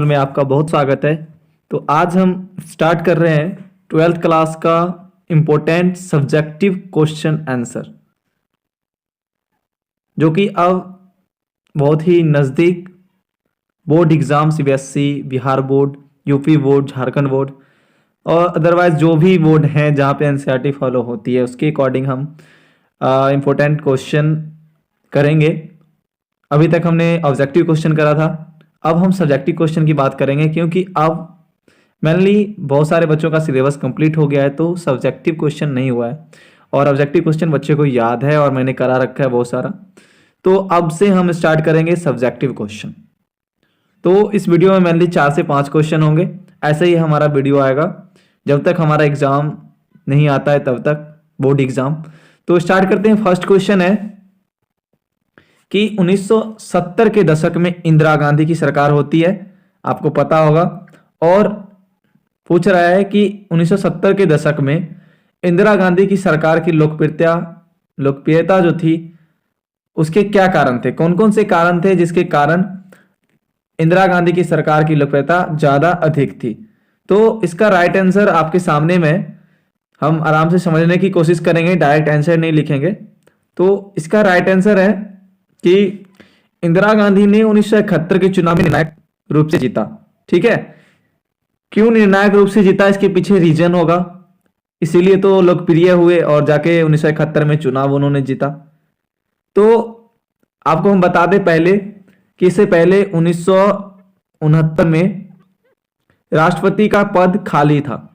में आपका बहुत स्वागत है। तो आज हम स्टार्ट कर रहे हैं 12th क्लास का इम्पोर्टेंट सब्जेक्टिव क्वेश्चन आंसर, जो कि अब बहुत ही नज़दीक board exam CBSE, Bihar board, UP board, Jharkhand board और अदरवाइज जो भी बोर्ड हैं जहाँ पे एनसीईआरटी फॉलो होती है उसके अकॉर्डिंग हम इम्पोर्टेंट क्वेश्चन करेंगे। अभी तक हमने ऑब्जेक्टिव क्वेश्चन करा था, अब हम सब्जेक्टिव क्वेश्चन की बात करेंगे, क्योंकि अब मेनली बहुत सारे बच्चों का सिलेबस कंप्लीट हो गया है तो सब्जेक्टिव क्वेश्चन नहीं हुआ है और ऑब्जेक्टिव क्वेश्चन बच्चे को याद है और मैंने करा रखा है बहुत सारा। तो अब से हम स्टार्ट करेंगे सब्जेक्टिव क्वेश्चन। तो इस वीडियो में मेनली 4 से 5 क्वेश्चन होंगे, ऐसे ही हमारा वीडियो आएगा जब तक हमारा एग्ज़ाम नहीं आता है, तब तक बोर्ड एग्ज़ाम। तो स्टार्ट करते हैं। फर्स्ट क्वेश्चन है कि 1970 के दशक में इंदिरा गांधी की सरकार होती है, आपको पता होगा। और पूछ रहा है कि 1970 के दशक में इंदिरा गांधी की सरकार की लोकप्रियता जो थी उसके क्या कारण थे, कौन कौन से कारण थे जिसके कारण इंदिरा गांधी की सरकार की लोकप्रियता ज्यादा अधिक थी। तो इसका राइट आंसर आपके सामने में, हम आराम से समझने की कोशिश करेंगे, डायरेक्ट आंसर नहीं लिखेंगे। तो इसका राइट आंसर है कि इंदिरा गांधी ने 1971 के चुनाव में निर्णायक रूप से जीता। ठीक है, क्यों निर्णायक रूप से जीता, इसके पीछे रीजन होगा, इसीलिए तो लोकप्रिय हुए और जाके 1971 में चुनाव उन्होंने जीता। तो आपको हम बता दें पहले कि इससे पहले 1969 में राष्ट्रपति का पद खाली था।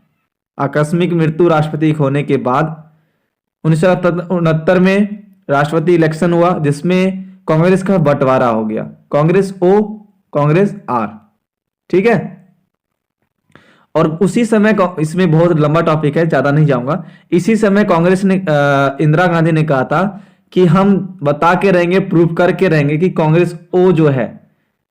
आकस्मिक मृत्यु राष्ट्रपति होने के बाद 1969 में राष्ट्रपति इलेक्शन हुआ जिसमें कांग्रेस का बंटवारा हो गया, कांग्रेस ओ, कांग्रेस आर। ठीक है, और उसी समय, इसमें बहुत लंबा टॉपिक है, ज्यादा नहीं जाऊंगा। इसी समय कांग्रेस ने, इंदिरा गांधी ने कहा था कि हम बता के रहेंगे, प्रूव करके रहेंगे कि कांग्रेस ओ जो है,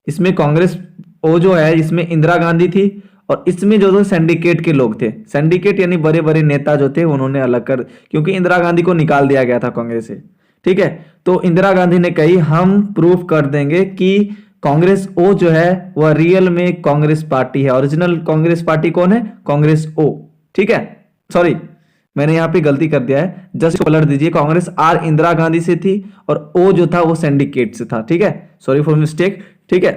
इसमें कांग्रेस ओ जो है इसमें इंदिरा गांधी थी और इसमें जो सिंडिकेट के लोग थे, सिंडिकेट यानी बड़े बड़े नेता जो थे उन्होंने अलग कर, क्योंकि इंदिरा गांधी को निकाल दिया गया था कांग्रेस से। ठीक है, तो इंदिरा गांधी ने कही हम प्रूफ कर देंगे कि कांग्रेस ओ जो है वह रियल में कांग्रेस पार्टी है, ओरिजिनल कांग्रेस पार्टी कौन है, कांग्रेस ओ। ठीक है, सॉरी मैंने यहां पे गलती कर दिया है, जस्ट पलट दीजिए, कांग्रेस आर इंदिरा गांधी से थी और ओ जो था वो सिंडिकेट से था। ठीक है, सॉरी फॉर मिस्टेक। ठीक है,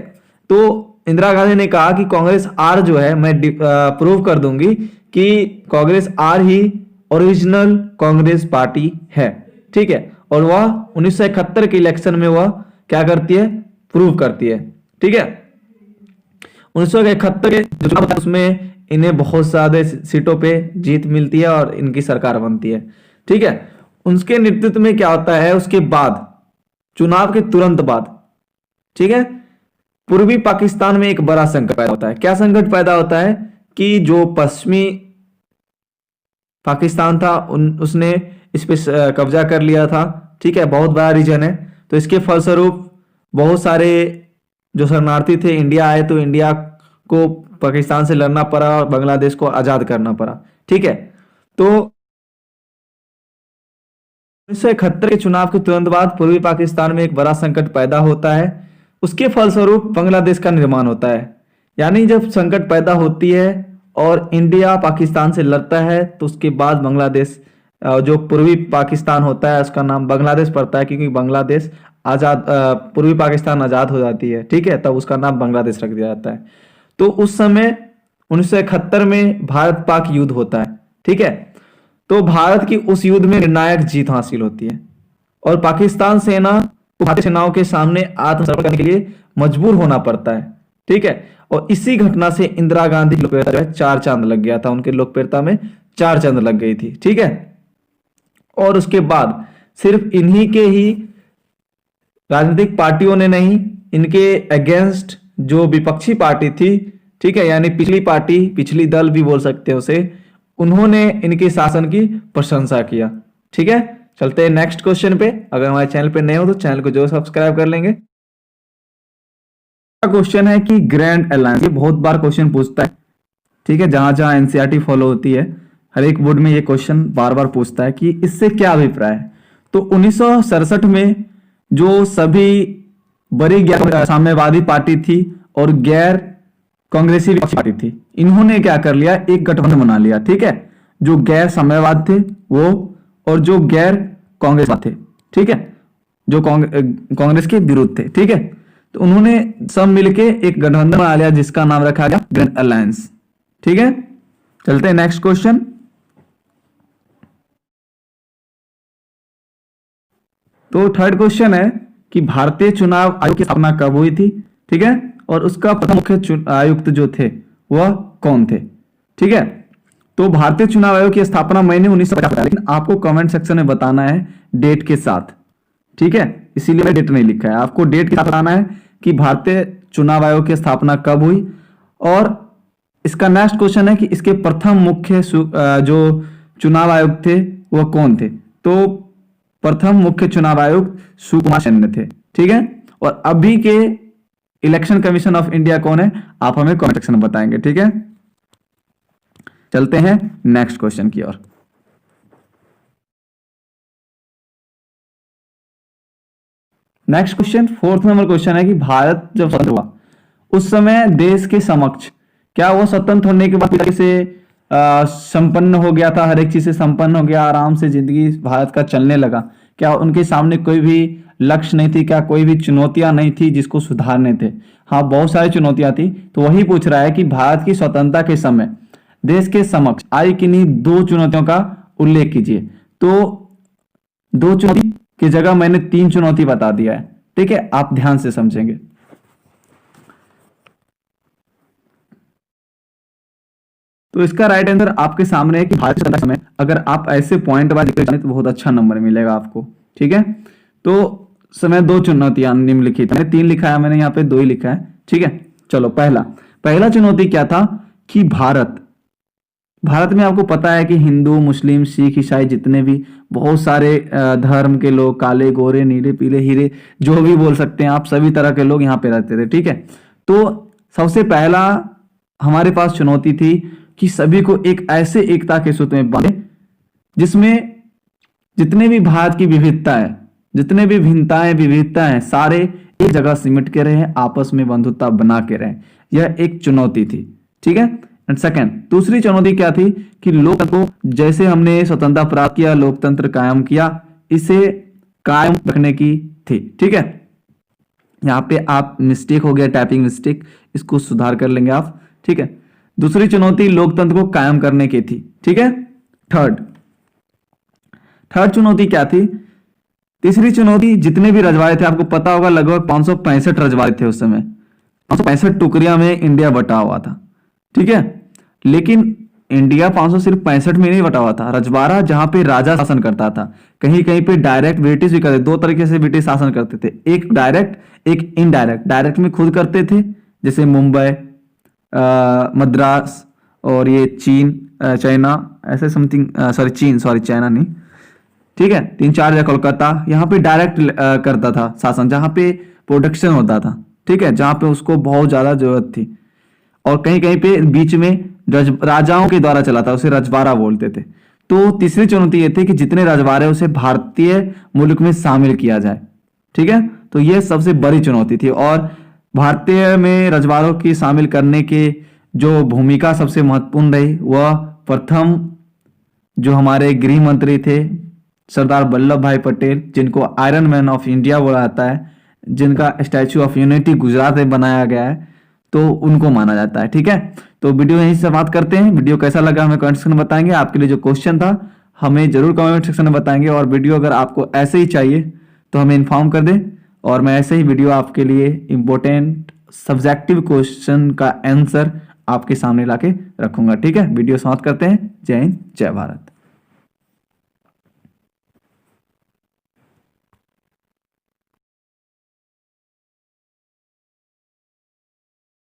तो इंदिरा गांधी ने कहा कि कांग्रेस आर जो है मैं प्रूव कर दूंगी कि कांग्रेस आर ही ओरिजिनल कांग्रेस पार्टी है। ठीक है, और वह 1971 के इलेक्शन में वह क्या करती है, प्रूव करती है। ठीक है, 1971 के जो चुनाव था उसमें इन्हें बहुत ज्यादा सीटों पे जीत मिलती है और इनकी सरकार बनती है। ठीक है, उनके नेतृत्व में क्या होता है, उसके बाद चुनाव के तुरंत बाद, ठीक है, पूर्वी पाकिस्तान में एक बड़ा संकट पैदा होता है। क्या संकट पैदा होता है कि जो पश्चिमी पाकिस्तान था उसने इस पे कब्जा कर लिया था। ठीक है, बहुत बड़ा रीजन है। तो इसके फलस्वरूप बहुत सारे जो शरणार्थी थे इंडिया आए, तो इंडिया को पाकिस्तान से लड़ना पड़ा और बांग्लादेश को आजाद करना पड़ा। ठीक है, तो 1971 के चुनाव के तुरंत बाद पूर्वी पाकिस्तान में एक बड़ा संकट पैदा होता है, उसके फलस्वरूप बांग्लादेश का निर्माण होता है। यानी जब संकट पैदा होती है और इंडिया पाकिस्तान से लड़ता है तो उसके बाद बांग्लादेश, जो पूर्वी पाकिस्तान होता है उसका नाम बांग्लादेश पड़ता है, क्योंकि बांग्लादेश आजाद, पूर्वी पाकिस्तान आजाद हो जाती है। ठीक है, तब उसका नाम बांग्लादेश रख दिया जाता है। तो उस समय 1971 में भारत पाक युद्ध होता है। ठीक है, तो भारत की उस युद्ध में निर्णायक जीत हासिल होती है और पाकिस्तान सेना को भारतीय सेनाओं के सामने आत्मसमर्पण करने के लिए मजबूर होना पड़ता है। ठीक है, और इसी घटना से इंदिरा गांधी की लोकप्रियता जो है 4 चांद लग गया था, उनके लोकप्रियता में 4 चांद लग गई थी। ठीक है, और उसके बाद सिर्फ इन्हीं के ही राजनीतिक पार्टियों ने नहीं, इनके अगेंस्ट जो विपक्षी पार्टी थी, ठीक है, यानी पिछली पार्टी, पिछली दल भी बोल सकते हैं उसे, उन्होंने इनके शासन की प्रशंसा किया। ठीक है, चलते हैं नेक्स्ट क्वेश्चन पे। अगर हमारे चैनल पे नए हो तो चैनल को जरूर सब्सक्राइब कर लेंगे। क्वेश्चन है कि ग्रैंड अलायंस, ये बहुत बार क्वेश्चन पूछता है। ठीक है, जहां जहां एनसीईआरटी फॉलो होती है हर एक बोर्ड में ये क्वेश्चन बार बार पूछता है कि इससे क्या अभिप्राय है। तो 1967 में जो सभी बड़ी साम्यवादी पार्टी थी और गैर कांग्रेसी विपक्षी पार्टी थी, इन्होंने क्या कर लिया, एक गठबंधन बना लिया, ठीक है, जो गैर साम्यवाद थे वो और जो गैर कांग्रेसवाद थे, ठीक है, जो कांग्रेस के विरुद्ध थे, ठीक है, तो उन्होंने सब मिलके एक गठबंधन बना लिया जिसका नाम रखा गया ग्रैंड अलायंस, ठीक है। चलते हैं नेक्स्ट क्वेश्चन। तो थर्ड क्वेश्चन है कि भारतीय चुनाव आयोग की स्थापना कब हुई थी, ठीक है, और उसका प्रथम मुख्य आयुक्त जो थे वह कौन थे, ठीक है। तो भारतीय चुनाव आयोग की स्थापना महीने 1950, लेकिन आपको कमेंट सेक्शन में बताना है डेट के साथ, ठीक है, इसीलिए मैं डेट नहीं लिखा है, आपको डेट के साथ बताना है कि भारतीय चुनाव आयोग की स्थापना कब हुई। और इसका नेक्स्ट क्वेश्चन है कि इसके प्रथम मुख्य जो चुनाव आयुक्त थे वह कौन थे। तो प्रथम मुख्य चुनाव आयुक्त सुकुमार सेन थे, ठीक है। और अभी के इलेक्शन कमीशन ऑफ इंडिया कौन है, आप हमें कमेंट सेक्शन में बताएंगे, ठीक है। चलते हैं नेक्स्ट क्वेश्चन की ओर। Next question, fourth number question है कि भारत जब स्वतंत्र हुआ उस समय देश के समक्ष क्या वो स्वतंत्र होने के बाद से संपन्न हो गया था, हर एक चीज से संपन्न हो गया, आराम से जिंदगी भारत का चलने लगा, क्या उनके सामने कोई भी लक्ष्य नहीं थी, क्या कोई भी चुनौतियां नहीं थी जिसको सुधारने थे। हाँ, बहुत सारी चुनौतियां थी। तो वही पूछ रहा है कि भारत की स्वतंत्रता के समय देश के समक्ष आई किन्हीं दो चुनौतियों का उल्लेख कीजिए। तो दो चुनौती की जगह मैंने तीन चुनौती बता दिया है, ठीक है, आप ध्यान से समझेंगे। तो इसका राइट आंसर आपके सामने है कि भारत की स्वतंत्रता के समय अगर आप ऐसे पॉइंट वाइज लिख तो बहुत अच्छा नंबर मिलेगा आपको, ठीक है। तो समय दो चुनौतियां निम्नलिखित, मैंने तीन लिखा है, मैंने यहाँ पे दो ही लिखा है, ठीक है। चलो, पहला चुनौती क्या था कि भारत में आपको पता है कि हिंदू, मुस्लिम, सिख, ईसाई जितने भी बहुत सारे धर्म के लोग, काले, गोरे, नीले, पीले, हीरे, जो भी बोल सकते हैं आप, सभी तरह के लोग यहाँ पे रहते थे, ठीक है। तो सबसे पहला हमारे पास चुनौती थी कि सभी को एक ऐसे एकता के सूत्र में बांधे जिसमें जितने भी भारत की विविधता है, जितने भी भिन्नताएं विविधता है, सारे एक जगह सिमट के रहे, आपस में बंधुता बना के रहे। यह एक चुनौती थी, ठीक है। एंड सेकंड, दूसरी चुनौती क्या थी कि लोकतंत्र को, जैसे हमने स्वतंत्रता प्राप्त किया, लोकतंत्र कायम किया, इसे कायम रखने की थी, ठीक है। यहाँ पे आप मिस्टेक हो गया, टाइपिंग मिस्टेक, इसको सुधार कर लेंगे आप, ठीक है। दूसरी चुनौती लोकतंत्र को कायम करने की थी, ठीक है। थर्ड चुनौती क्या थी, तीसरी चुनौती, जितने भी रजवाड़े थे, आपको पता होगा लगभग 565 रजवाड़े थे उस समय, 565 टुकड़ियां में इंडिया बटा हुआ था, ठीक है। लेकिन इंडिया 565 में नहीं बटा हुआ था, रजवाड़ा जहां पे राजा शासन करता था, कहीं कहीं पे डायरेक्ट ब्रिटिश भी करते, दो तरीके से ब्रिटिश शासन करते थे, एक डायरेक्ट, एक इनडायरेक्ट। डायरेक्ट में खुद करते थे, जैसे मुंबई, मद्रास, और ये चाइना, ऐसे समथिंग, चाइना नहीं, ठीक है, 3-4 जगह, कोलकाता, यहाँ पे डायरेक्ट करता था शासन, जहां पे प्रोडक्शन होता था, ठीक है, जहां पे उसको बहुत ज्यादा जरूरत थी। और कहीं कहीं पे बीच में राजाओं के द्वारा चला था, उसे रजवाड़ा बोलते थे। तो तीसरी चुनौती ये थी कि जितने रजवाड़े उसे भारतीय मुल्क में शामिल किया जाए, ठीक है। तो ये सबसे बड़ी चुनौती थी। और भारतीय में रजवाड़ों की शामिल करने के जो भूमिका सबसे महत्वपूर्ण रही, वह प्रथम जो हमारे गृह मंत्री थे सरदार वल्लभ भाई पटेल, जिनको आयरन मैन ऑफ इंडिया बोला जाता है, जिनका स्टैच्यू ऑफ यूनिटी गुजरात में बनाया गया है, तो उनको माना जाता है, ठीक है। तो वीडियो यहीं से समाप्त करते हैं। वीडियो कैसा लगा हमें कमेंट सेक्शन में बताएंगे। आपके लिए जो क्वेश्चन था हमें जरूर कमेंट सेक्शन में बताएंगे। और वीडियो अगर आपको ऐसे ही चाहिए तो हमें इन्फॉर्म कर दें, और मैं ऐसे ही वीडियो आपके लिए इंपॉर्टेंट सब्जेक्टिव क्वेश्चन का आंसर आपके सामने लाके रखूंगा, ठीक है। वीडियो समाप्त करते हैं। जय हिंद, जय भारत।